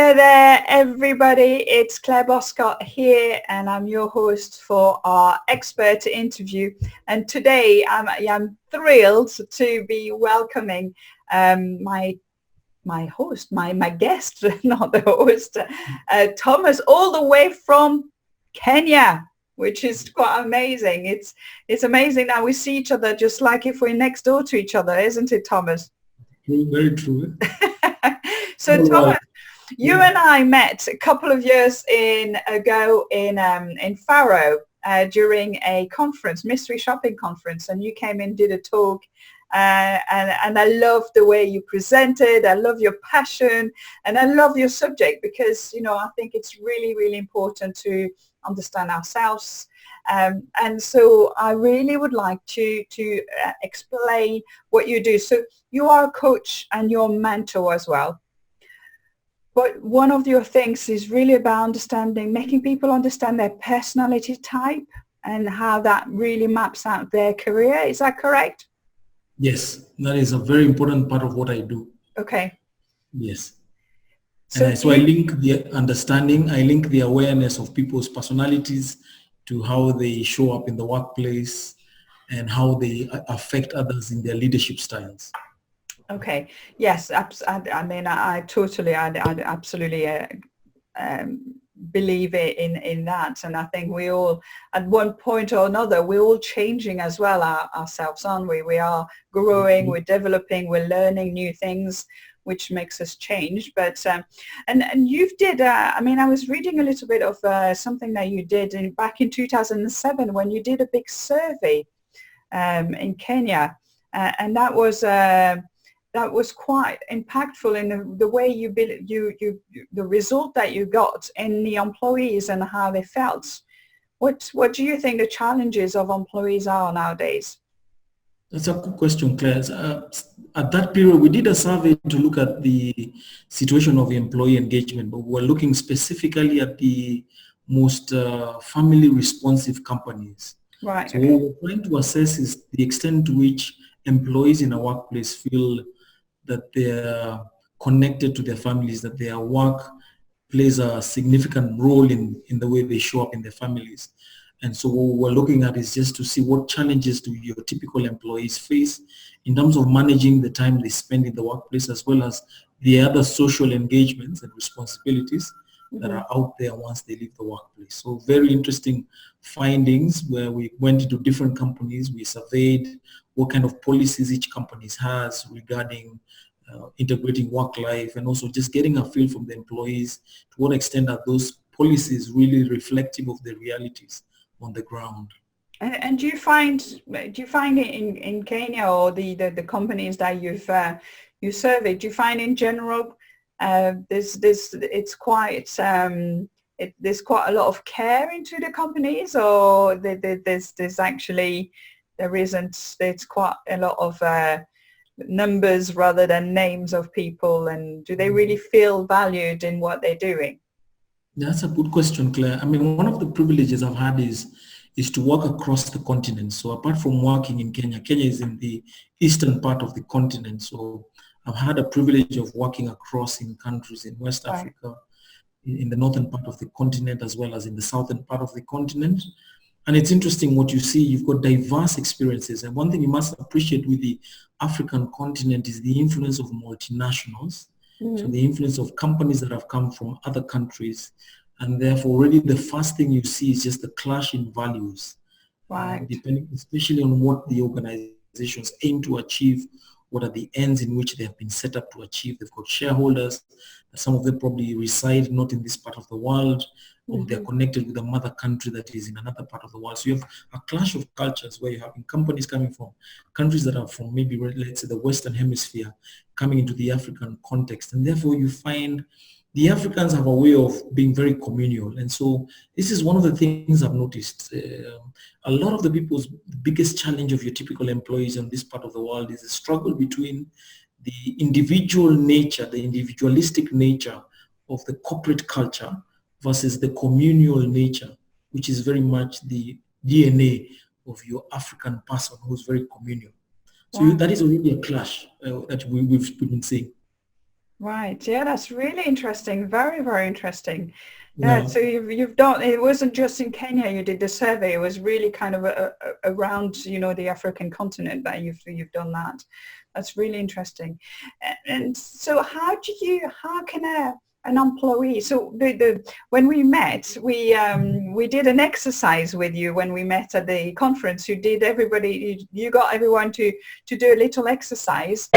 Hello there, everybody. It's Claire Boscott here, and I'm your host for our expert interview. And today I'm thrilled to be welcoming my host, my guest, not the host, Thomas, all the way from Kenya, which is quite amazing. It's amazing that we see each other just like if we're next door to each other, isn't it, Thomas? Very true. So, Thomas, you and I met a couple of years ago in Faro during a conference, mystery shopping conference, and you came in, did a talk, and I love the way you presented. I love your passion, and I love your subject because I think it's really, really important to understand ourselves. And so I really would like to explain what you do. So you are a coach and you're a mentor as well. But one of your things is really about making people understand their personality type and how that really maps out their career. Is that correct? Yes, that is a very important part of what I do. Okay. Yes. So I link the understanding, I link the awareness of people's personalities to how they show up in the workplace and how they affect others in their leadership styles. Okay. Yes. I mean, I absolutely believe in that. And I think we all, at one point or another, we're all changing as well ourselves, aren't we? We are growing, we're developing, we're learning new things, which makes us change. But and you did. I mean, I was reading a little bit of something that you did back in 2007 when you did a big survey in Kenya, and that was quite impactful in the way the result that you got in the employees and how they felt. What do you think the challenges of employees are nowadays? That's a good question, Claire. At that period, we did a survey to look at the situation of employee engagement, but we're looking specifically at the most family responsive companies. Right. So what we're trying to assess is the extent to which employees in a workplace feel that they're connected to their families, that their work plays a significant role in the way they show up in their families. And so what we're looking at is just to see what challenges do your typical employees face in terms of managing the time they spend in the workplace, as well as the other social engagements and responsibilities that are out there once they leave the workplace. So very interesting findings where we went into different companies. We surveyed what kind of policies each company has regarding integrating work life, and also just getting a feel from the employees to what extent are those policies really reflective of the realities on the ground. And do you find it in Kenya or the companies that you surveyed, do you find in general there's quite a lot of care into the companies, or there's quite a lot of numbers rather than names of people, and do they really feel valued in what they're doing? That's a good question, Claire. I mean, one of the privileges I've had is to work across the continent. So apart from working in Kenya is in the eastern part of the continent. So I've had a privilege of working across in countries in West Africa, in the northern part of the continent, as well as in the southern part of the continent. And it's interesting what you see. You've got diverse experiences. And one thing you must appreciate with the African continent is the influence of multinationals. Mm-hmm. So the influence of companies that have come from other countries. And therefore, already the first thing you see is just the clash in values. Right. Depending especially on what the organizations aim to achieve, what are the ends in which they have been set up to achieve. They've got shareholders. Some of them probably reside not in this part of the world, or they're connected with a mother country that is in another part of the world. So you have a clash of cultures where you have companies coming from countries that are from maybe, let's say, the Western Hemisphere coming into the African context. And therefore you find the Africans have a way of being very communal. And so this is one of the things I've noticed. A lot of the people's biggest challenge of your typical employees in this part of the world is the struggle between the individual nature, the individualistic nature of the corporate culture versus the communal nature, which is very much the DNA of your African person who's very communal. So that is already a clash that we've been seeing. Right. Yeah, that's really interesting. Very, very interesting. Yeah. Yeah. So you've done, it wasn't just in Kenya you did the survey. It was really kind of around, you know, the African continent that you've done that. That's really interesting. And so how can an employee, so when we met, we did an exercise with you when we met at the conference. You got everyone to do a little exercise.